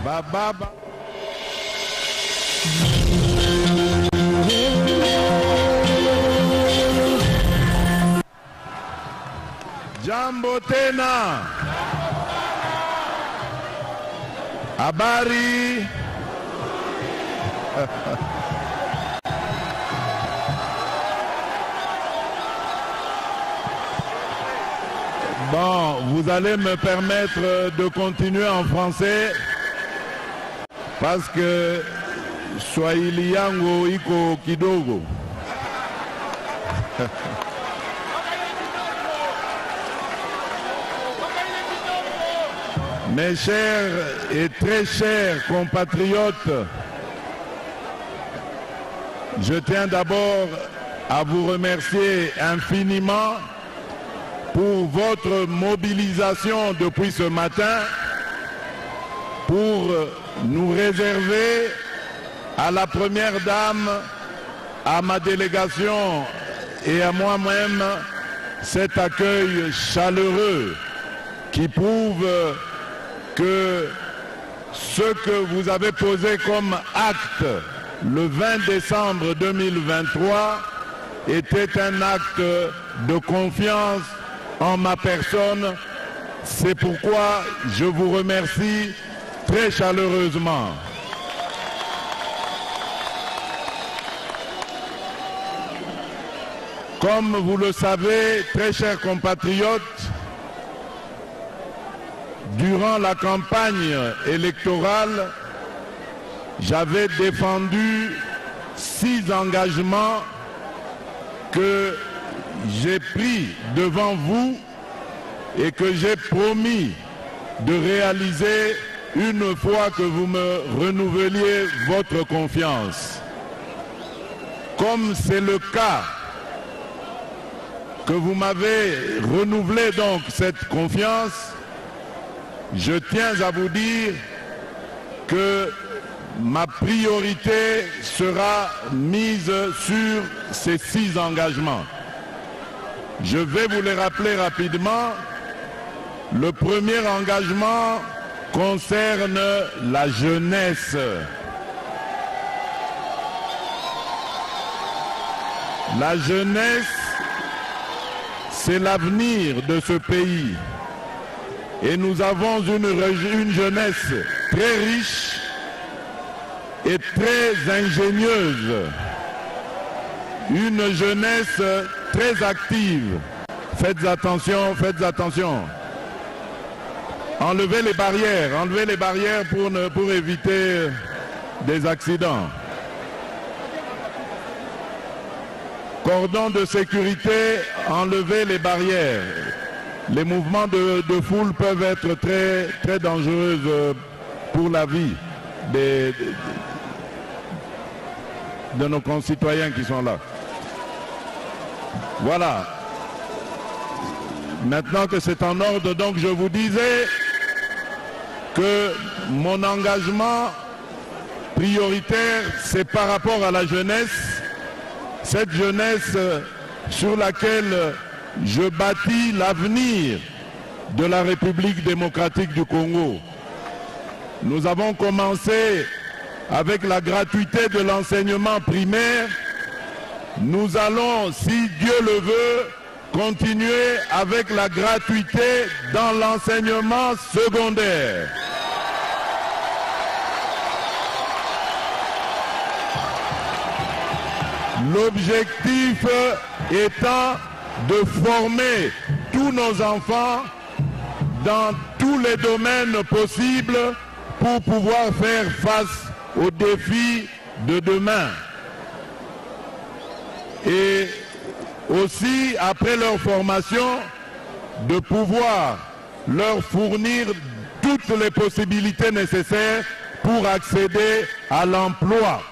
Baba. Jambo tena. Habari. Bon, vous allez me permettre de continuer en français parce que Swahili yangu iko kidogo. Mes chers et très chers compatriotes, je tiens d'abord à vous remercier infiniment pour votre mobilisation depuis ce matin pour nous réserver à la première dame, à ma délégation et à moi-même cet accueil chaleureux qui prouve que ce que vous avez posé comme acte le 20 décembre 2023 était un acte de confiance en ma personne. C'est pourquoi je vous remercie très chaleureusement. Comme vous le savez, très chers compatriotes, durant la campagne électorale, j'avais défendu 6 engagements que j'ai pris devant vous et que j'ai promis de réaliser une fois que vous me renouveliez votre confiance. Comme c'est le cas, que vous m'avez renouvelé donc cette confiance, je tiens à vous dire que ma priorité sera mise sur ces 6 engagements. Je vais vous les rappeler rapidement. Le premier engagement concerne la jeunesse. La jeunesse, c'est l'avenir de ce pays. Et nous avons une jeunesse très riche et très ingénieuse. Une jeunesse très active. Faites attention, faites attention. Enlevez les barrières pour éviter des accidents. Cordon de sécurité, enlevez les barrières. Les mouvements de foule peuvent être très, très dangereux pour la vie de nos concitoyens qui sont là. Voilà. Maintenant que c'est en ordre, donc je vous disais que mon engagement prioritaire, c'est par rapport à la jeunesse, cette jeunesse sur laquelle je bâtis l'avenir de la République démocratique du Congo. Nous avons commencé avec la gratuité de l'enseignement primaire. Nous allons, si Dieu le veut, continuer avec la gratuité dans l'enseignement secondaire. L'objectif étant de former tous nos enfants dans tous les domaines possibles pour pouvoir faire face aux défis de demain. Et aussi, après leur formation, de pouvoir leur fournir toutes les possibilités nécessaires pour accéder à l'emploi.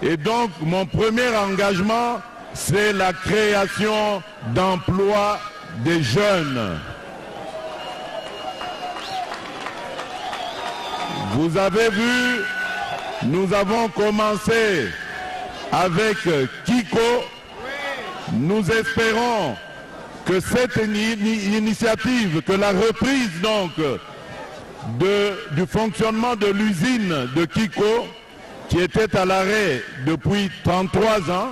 Et donc, mon premier engagement, c'est la création d'emplois des jeunes. Vous avez vu, nous avons commencé avec Kiko. Nous espérons que cette initiative, que la reprise donc du fonctionnement de l'usine de Kiko, qui était à l'arrêt depuis 33 ans,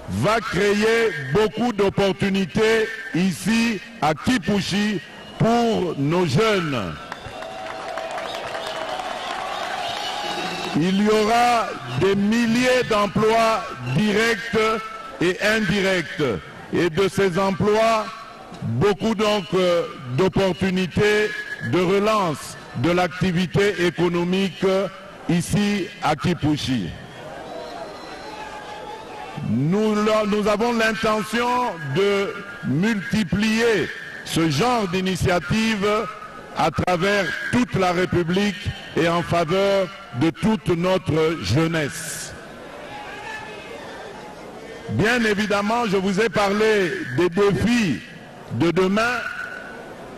va créer beaucoup d'opportunités ici à Kipushi pour nos jeunes. Il y aura des milliers d'emplois directs et indirects. Et de ces emplois, beaucoup donc d'opportunités de relance de l'activité économique ici à Kipushi. Nous avons l'intention de multiplier ce genre d'initiative à travers toute la République et en faveur de toute notre jeunesse. Bien évidemment, je vous ai parlé des défis de demain.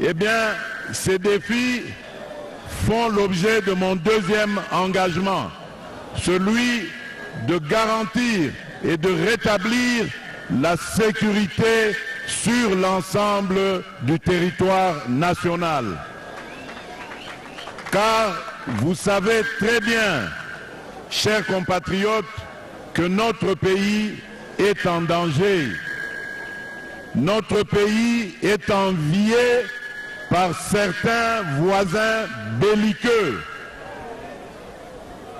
Eh bien, ces défis font l'objet de mon deuxième engagement, celui de garantir et de rétablir la sécurité sur l'ensemble du territoire national. Car vous savez très bien, chers compatriotes, que notre pays est en danger. Notre pays est envié par certains voisins belliqueux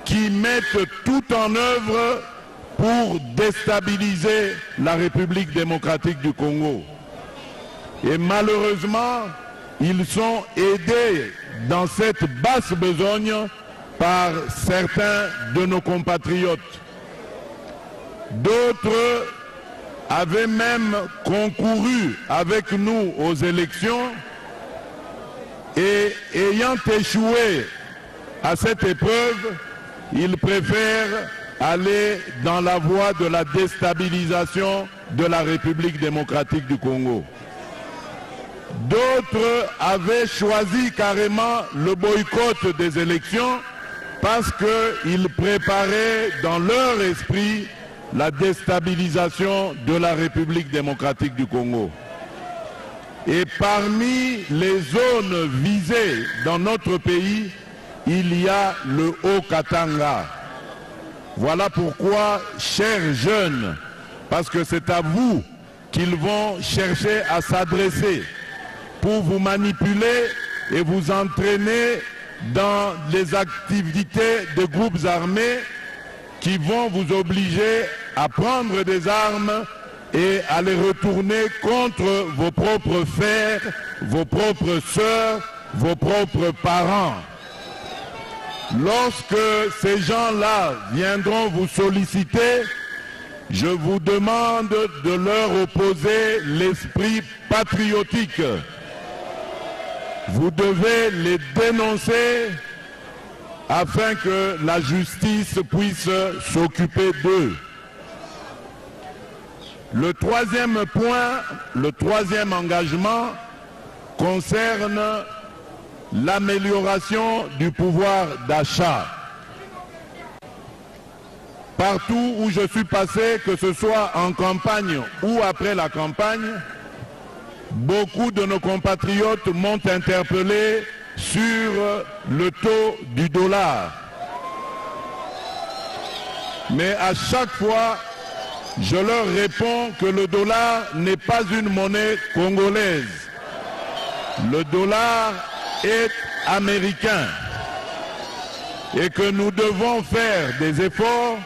qui mettent tout en œuvre pour déstabiliser la République démocratique du Congo. Et malheureusement, ils sont aidés dans cette basse besogne par certains de nos compatriotes. D'autres avaient même concouru avec nous aux élections et ayant échoué à cette épreuve, ils préfèrent aller dans la voie de la déstabilisation de la République démocratique du Congo. D'autres avaient choisi carrément le boycott des élections parce qu'ils préparaient dans leur esprit la déstabilisation de la République démocratique du Congo. Et parmi les zones visées dans notre pays, il y a le Haut-Katanga. Voilà pourquoi, chers jeunes, parce que c'est à vous qu'ils vont chercher à s'adresser pour vous manipuler et vous entraîner dans les activités de groupes armés qui vont vous obliger à prendre des armes et à les retourner contre vos propres frères, vos propres sœurs, vos propres parents. Lorsque ces gens-là viendront vous solliciter, je vous demande de leur opposer l'esprit patriotique. Vous devez les dénoncer afin que la justice puisse s'occuper d'eux. Le troisième point, le troisième engagement concerne l'amélioration du pouvoir d'achat. Partout où je suis passé, que ce soit en campagne ou après la campagne, beaucoup de nos compatriotes m'ont interpellé sur le taux du dollar. Mais à chaque fois, je leur réponds que le dollar n'est pas une monnaie congolaise. Le dollar est américain et que nous devons faire des efforts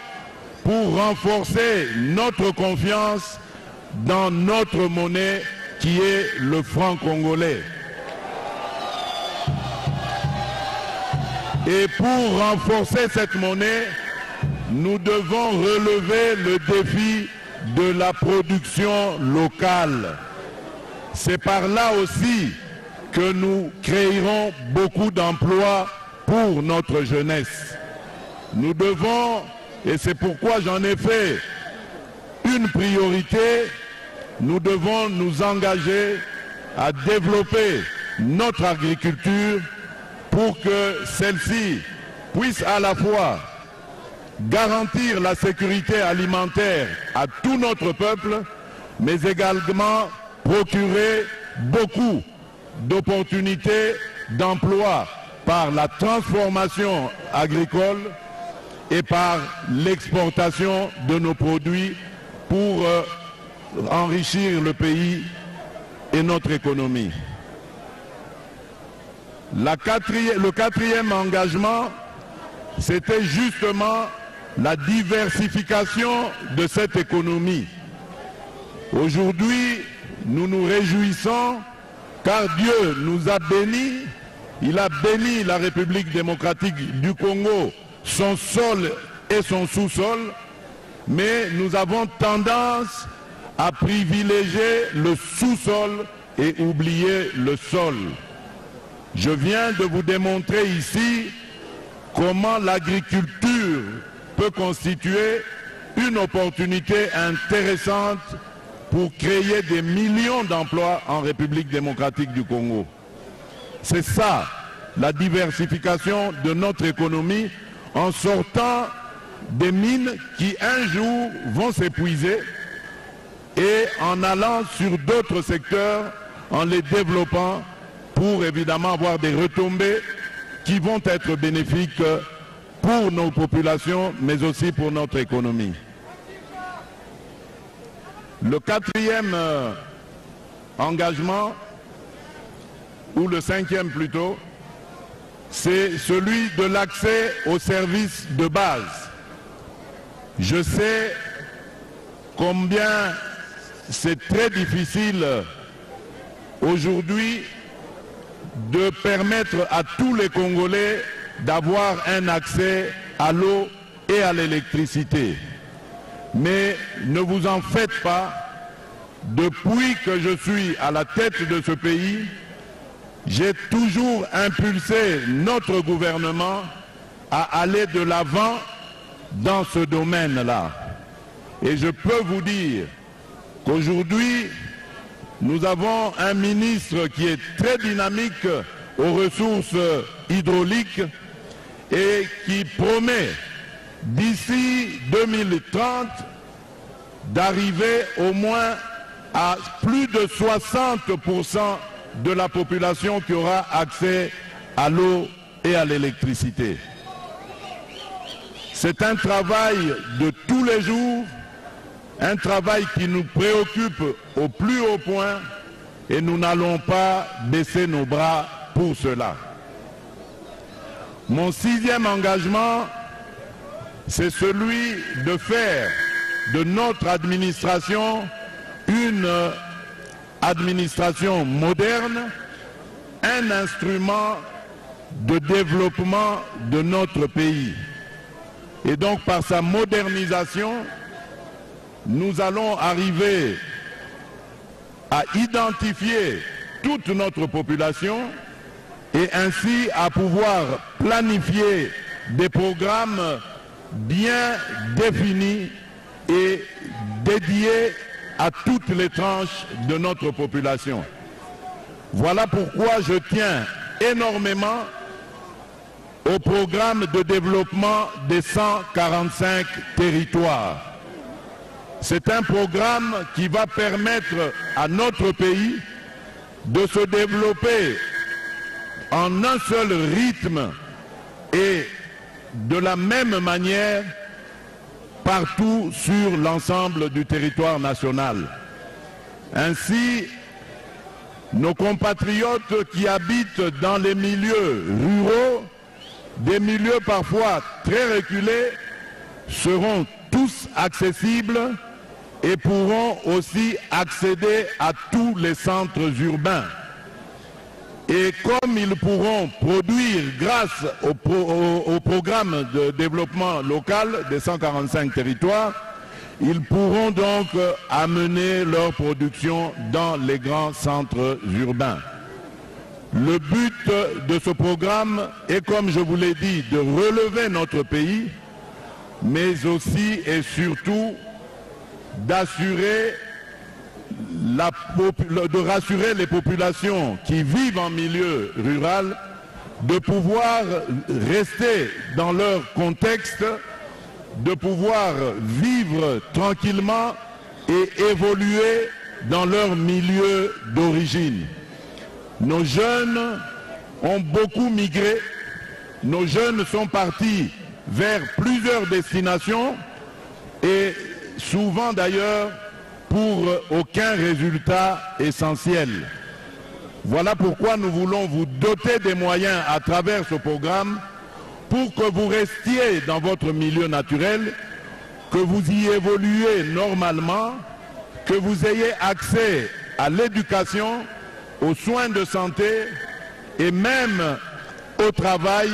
pour renforcer notre confiance dans notre monnaie qui est le franc congolais. Et pour renforcer cette monnaie, nous devons relever le défi de la production locale. C'est par là aussi que nous créerons beaucoup d'emplois pour notre jeunesse. Nous devons, et c'est pourquoi j'en ai fait une priorité, nous devons nous engager à développer notre agriculture pour que celle-ci puisse à la fois garantir la sécurité alimentaire à tout notre peuple, mais également procurer beaucoup d'opportunités d'emploi par la transformation agricole et par l'exportation de nos produits pour enrichir le pays et notre économie. Le quatrième engagement, c'était justement la diversification de cette économie. Aujourd'hui, nous nous réjouissons car Dieu nous a bénis. Il a béni la République démocratique du Congo, son sol et son sous-sol, mais nous avons tendance à privilégier le sous-sol et oublier le sol. Je viens de vous démontrer ici comment l'agriculture peut constituer une opportunité intéressante pour créer des millions d'emplois en République démocratique du Congo. C'est ça, la diversification de notre économie en sortant des mines qui un jour vont s'épuiser et en allant sur d'autres secteurs, en les développant pour évidemment avoir des retombées qui vont être bénéfiques pour nos populations, mais aussi pour notre économie. Le quatrième engagement, ou le cinquième plutôt, c'est celui de l'accès aux services de base. Je sais combien c'est très difficile aujourd'hui de permettre à tous les Congolais d'avoir un accès à l'eau et à l'électricité. Mais ne vous en faites pas, depuis que je suis à la tête de ce pays, j'ai toujours impulsé notre gouvernement à aller de l'avant dans ce domaine-là. Et je peux vous dire qu'aujourd'hui, nous avons un ministre qui est très dynamique aux ressources hydrauliques et qui promet d'ici 2030 d'arriver au moins à plus de 60% de la population qui aura accès à l'eau et à l'électricité. C'est un travail de tous les jours, un travail qui nous préoccupe au plus haut point et nous n'allons pas baisser nos bras pour cela. Mon sixième engagement, c'est celui de faire de notre administration une administration moderne, un instrument de développement de notre pays. Et donc par sa modernisation, nous allons arriver à identifier toute notre population et ainsi à pouvoir planifier des programmes bien définis et dédiés à toutes les tranches de notre population. Voilà pourquoi je tiens énormément au programme de développement des 145 territoires. C'est un programme qui va permettre à notre pays de se développer en un seul rythme et de la même manière partout sur l'ensemble du territoire national. Ainsi, nos compatriotes qui habitent dans les milieux ruraux, des milieux parfois très reculés, seront tous accessibles et pourront aussi accéder à tous les centres urbains. Et comme ils pourront produire grâce au programme de développement local des 145 territoires, ils pourront donc amener leur production dans les grands centres urbains. Le but de ce programme est, comme je vous l'ai dit, de relever notre pays, mais aussi et surtout de rassurer les populations qui vivent en milieu rural, de pouvoir rester dans leur contexte, de pouvoir vivre tranquillement et évoluer dans leur milieu d'origine. Nos jeunes ont beaucoup migré. Nos jeunes sont partis vers plusieurs destinations et souvent d'ailleurs pour aucun résultat essentiel. Voilà pourquoi nous voulons vous doter des moyens à travers ce programme pour que vous restiez dans votre milieu naturel, que vous y évoluez normalement, que vous ayez accès à l'éducation, aux soins de santé et même au travail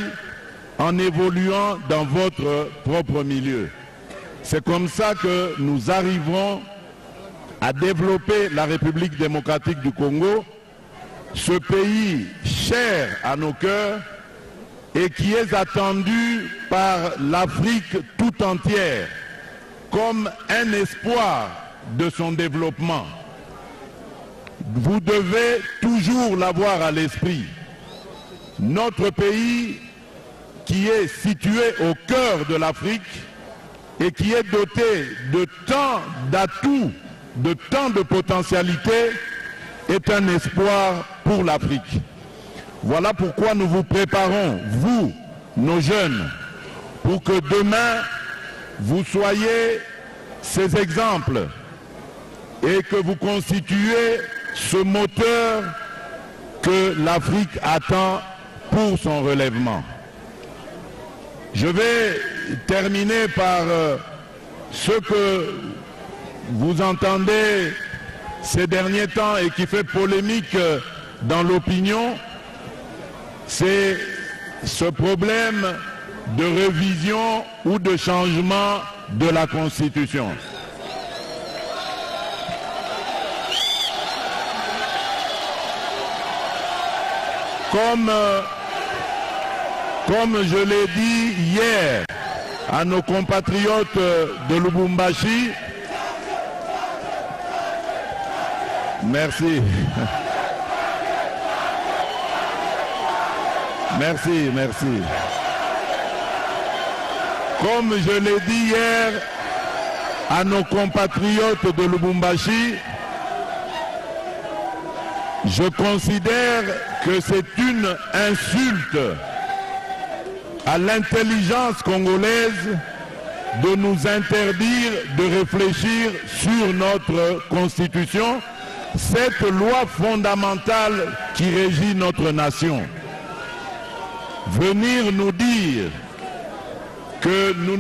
en évoluant dans votre propre milieu. C'est comme ça que nous arriverons à développer la République démocratique du Congo, ce pays cher à nos cœurs et qui est attendu par l'Afrique tout entière comme un espoir de son développement. Vous devez toujours l'avoir à l'esprit. Notre pays, qui est situé au cœur de l'Afrique et qui est doté de tant d'atouts, de tant de potentialités, est un espoir pour l'Afrique. Voilà pourquoi nous vous préparons, vous, nos jeunes, pour que demain, vous soyez ces exemples et que vous constituez ce moteur que l'Afrique attend pour son relèvement. Je vais terminer par ce que vous entendez ces derniers temps et qui fait polémique dans l'opinion, c'est ce problème de révision ou de changement de la Constitution. Comme je l'ai dit hier à nos compatriotes de Lubumbashi, merci. Merci, merci. Comme je l'ai dit hier à nos compatriotes de Lubumbashi, je considère que c'est une insulte à l'intelligence congolaise de nous interdire de réfléchir sur notre Constitution, cette loi fondamentale qui régit notre nation. Venir nous dire que nous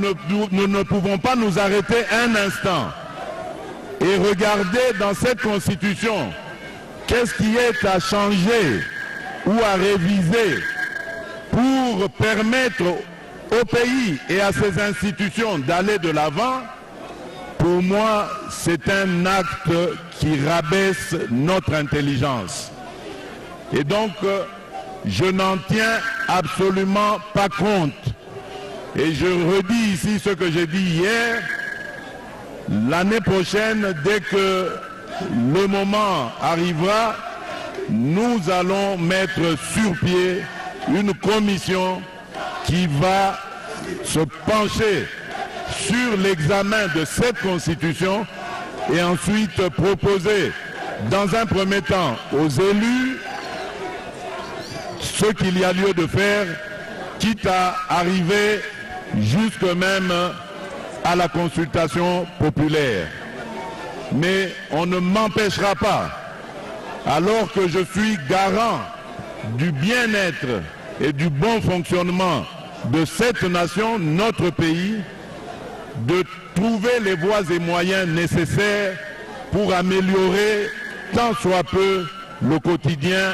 ne pouvons pas nous arrêter un instant et regarder dans cette Constitution qu'est-ce qui est à changer ou à réviser pour permettre au pays et à ses institutions d'aller de l'avant, pour moi, c'est un acte qui rabaisse notre intelligence. Et donc, je n'en tiens absolument pas compte. Et je redis ici ce que j'ai dit hier, l'année prochaine, dès que le moment arrivera, nous allons mettre sur pied une commission qui va se pencher sur l'examen de cette Constitution et ensuite proposer dans un premier temps aux élus ce qu'il y a lieu de faire, quitte à arriver jusque même à la consultation populaire. Mais on ne m'empêchera pas, alors que je suis garant du bien-être et du bon fonctionnement de cette nation, notre pays, de trouver les voies et moyens nécessaires pour améliorer tant soit peu le quotidien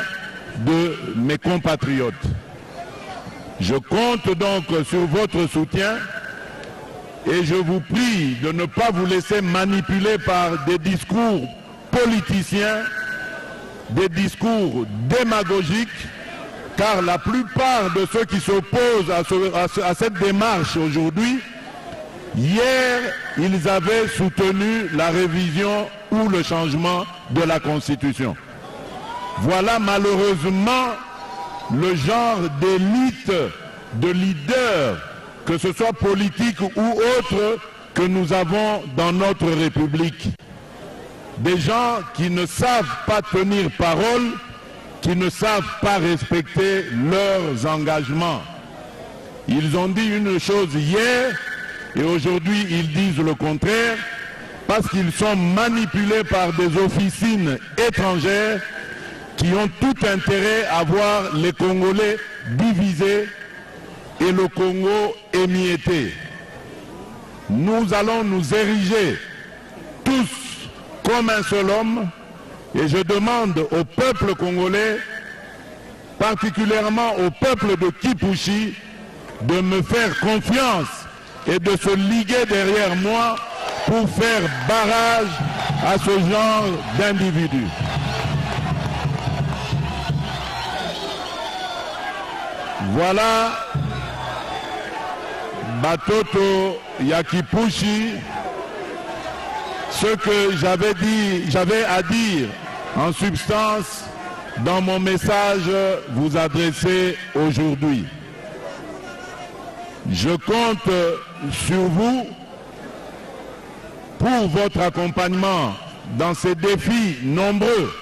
de mes compatriotes. Je compte donc sur votre soutien et je vous prie de ne pas vous laisser manipuler par des discours politiciens, des discours démagogiques, car la plupart de ceux qui s'opposent à cette démarche aujourd'hui, hier, ils avaient soutenu la révision ou le changement de la Constitution. Voilà malheureusement le genre d'élite, de leaders, que ce soit politique ou autre, que nous avons dans notre République. Des gens qui ne savent pas tenir parole, qui ne savent pas respecter leurs engagements. Ils ont dit une chose hier et aujourd'hui ils disent le contraire parce qu'ils sont manipulés par des officines étrangères qui ont tout intérêt à voir les Congolais divisés et le Congo émietté. Nous allons nous ériger tous comme un seul homme et je demande au peuple congolais, particulièrement au peuple de Kipushi, de me faire confiance et de se liguer derrière moi pour faire barrage à ce genre d'individus. Voilà Batoto Yakipushi, ce que j'avais à dire en substance dans mon message vous adresser aujourd'hui. Je compte sur vous pour votre accompagnement dans ces défis nombreux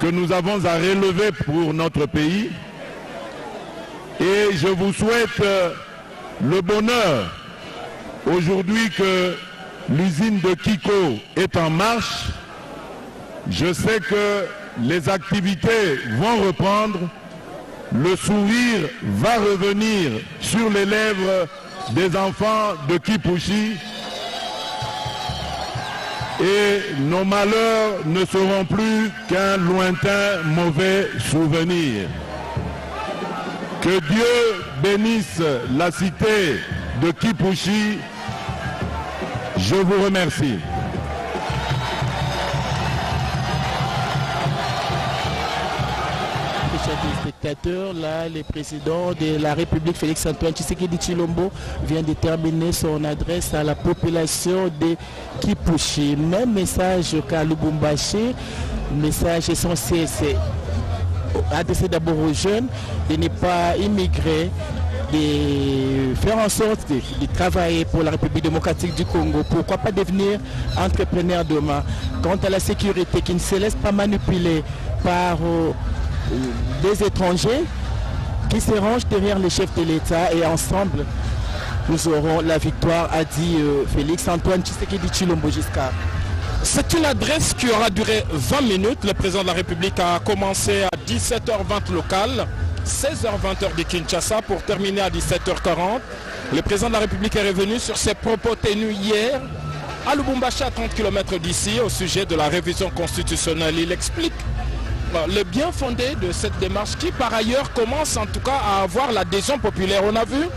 que nous avons à relever pour notre pays. Et je vous souhaite le bonheur aujourd'hui que l'usine de Kiko est en marche. Je sais que les activités vont reprendre. Le sourire va revenir sur les lèvres des enfants de Kipushi et nos malheurs ne seront plus qu'un lointain mauvais souvenir. Que Dieu bénisse la cité de Kipushi. Je vous remercie. Chers téléspectateurs, là, le président de la République, Félix-Antoine Tshisekedi Tshilombo, vient de terminer son adresse à la population de Kipushi. Même message qu'à Lubumbashi, message essentiel, c'est adressé d'abord aux jeunes de ne pas immigrer, de faire en sorte de travailler pour la République démocratique du Congo. Pourquoi pas devenir entrepreneur demain? Quant à la sécurité, qui ne se laisse pas manipuler par des étrangers, qui se rangent derrière les chefs de l'État, et ensemble nous aurons la victoire, a dit Félix-Antoine Tshisekedi Tshilombo. Jusqu'à c'est une adresse qui aura duré 20 minutes. Le président de la République a commencé à 17h20 local, 16h20 heure de Kinshasa, pour terminer à 17h40. Le président de la République est revenu sur ses propos tenus hier à Lubumbashi, à 30 km d'ici, au sujet de la révision constitutionnelle. Il explique le bien fondé de cette démarche qui, par ailleurs, commence en tout cas à avoir l'adhésion populaire. On a vu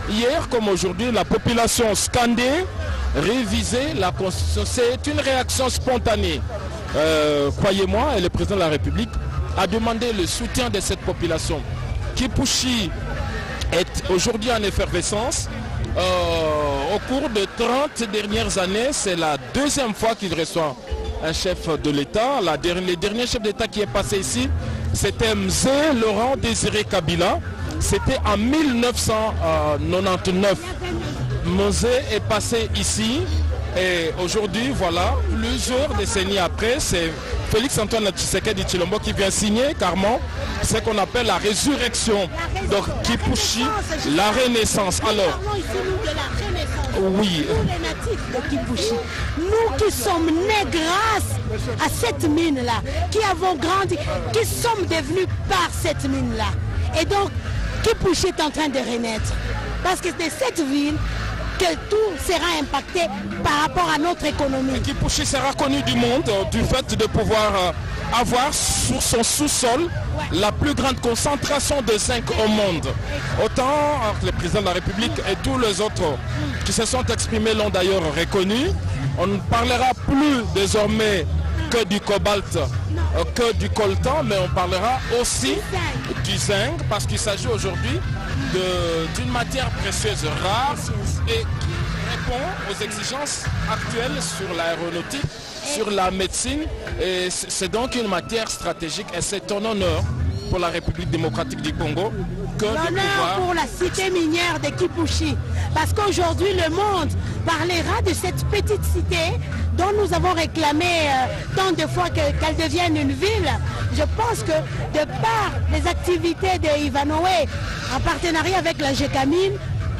hier comme aujourd'hui la population scandée, réviser la Constitution. C'est une réaction spontanée. Croyez-moi, et le président de la République a demandé le soutien de cette population. Kipushi est aujourd'hui en effervescence. Au cours de 30 dernières années, c'est la deuxième fois qu'il reçoit un chef de l'État. Le dernier chef d'État qui est passé ici, c'était Mzé Laurent Désiré Kabila. C'était en 1999. Mzé est passé ici et aujourd'hui, voilà, plusieurs décennies après, c'est Félix-Antoine Tshisekedi Tshilombo qui vient signer carrément ce qu'on appelle la résurrection. Donc Kipushi, la renaissance. Alors, oui. Nous les natifs de Kipushi, nous qui sommes nés grâce à cette mine-là, qui avons grandi, qui sommes devenus par cette mine-là. Et donc, Kipushi est en train de renaître. Parce que c'est cette ville que tout sera impacté par rapport à notre économie. Et Kipushi sera connu du monde du fait de pouvoir avoir sur son sous-sol la plus grande concentration de zinc au monde. Autant le président de la République et tous les autres qui se sont exprimés l'ont d'ailleurs reconnu. On ne parlera plus désormais que du cobalt, que du coltan, mais on parlera aussi du zinc, parce qu'il s'agit aujourd'hui d'une matière précieuse rare et qui répond aux exigences actuelles sur l'aéronautique, sur la médecine. Et c'est donc une matière stratégique et c'est un honneur pour la République démocratique du Congo que de pouvoir... L'honneur pour la cité minière de Kipushi. Parce qu'aujourd'hui, le monde parlera de cette petite cité dont nous avons réclamé tant de fois qu'elle devienne une ville, je pense que de par les activités de Ivanhoe en partenariat avec la GECAMIN,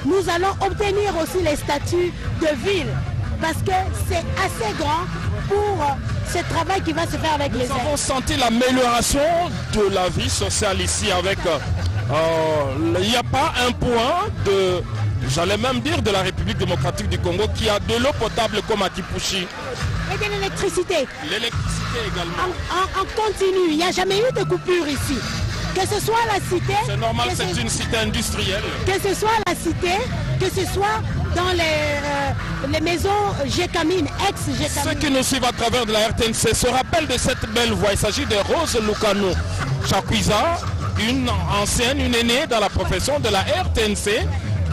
nous allons obtenir aussi les statuts de ville parce que c'est assez grand pour ce travail qui va se faire avec les aides. Nous avons senti l'amélioration de la vie sociale ici avec... il n'y a pas un point de... J'allais même dire de la République démocratique du Congo qui a de l'eau potable comme à Kipushi. Et de l'électricité. L'électricité également. En continu, il n'y a jamais eu de coupure ici. Que ce soit la cité... C'est normal, c'est une cité industrielle. Que ce soit la cité, que ce soit dans les maisons GECAMIN, ex-GECAMIN. Ceux qui nous suivent à travers de la RTNC se rappellent de cette belle voix. Il s'agit de Rose Lucano Chakwiza, une ancienne, une aînée dans la profession de la RTNC.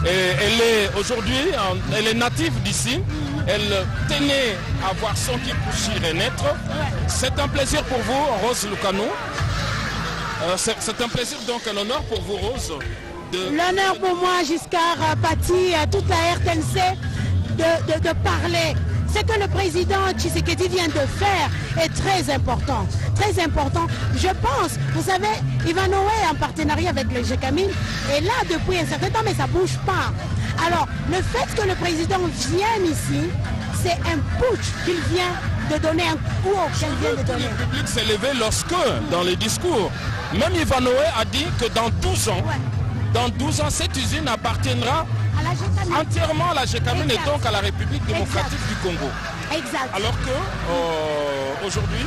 Et elle est aujourd'hui, elle est native d'ici. Elle tenait à voir son Kipushi renaître. C'est un plaisir pour vous, Rose Lucano. C'est un plaisir, donc un honneur pour vous, Rose. L'honneur pour moi, Giscard Paty, toute la RTNC, de parler. Ce que le président Tshisekedi vient de faire est très important. Très important. Je pense, vous savez, Ivanhoe en partenariat avec le GECAMIN est là depuis un certain temps, mais ça ne bouge pas. Alors, le fait que le président vienne ici, c'est un putsch qu'il vient de donner, un coup qu'il vient de donner. Le public s'est levé lorsque, dans les discours, même Ivanhoe a dit que dans 12 ans, dans 12 ans, cette usine appartiendra entièrement à la GECAMIN et donc à la République démocratique du Congo. Exact. Alors que aujourd'hui,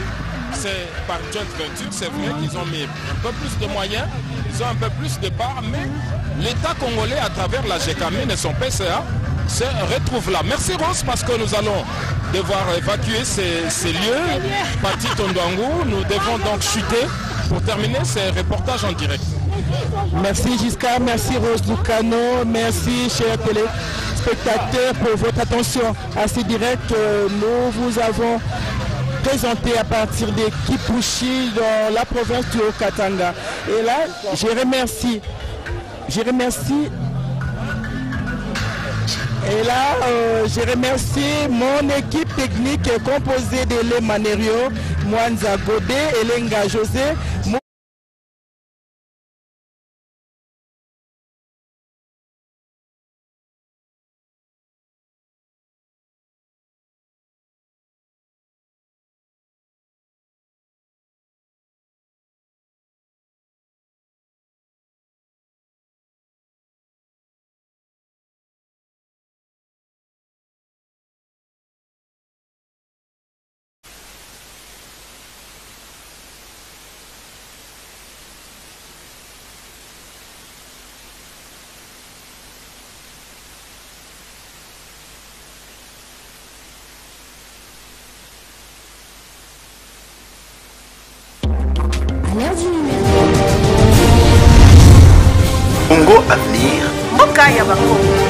c'est par joint venture, c'est vrai qu'ils ont mis un peu plus de moyens, ils ont un peu plus de parts, mais l'État congolais à travers la GECAMIN et son PCA se retrouve là. Merci Rose, parce que nous allons devoir évacuer ces lieux. Paty Tondouangou, nous devons donc chuter pour terminer ces reportages en direct. Merci Giscard, merci Rose Lucano, merci chers téléspectateurs pour votre attention à ce direct que nous vous avons présenté à partir de Kipushi dans la province du Haut-Katanga. Et là, je remercie. Et là, je remercie mon équipe technique composée d'Ele Manerio, Mwanza Godé, Elenga José. Congo Avenir. Mboka ya Bakongo.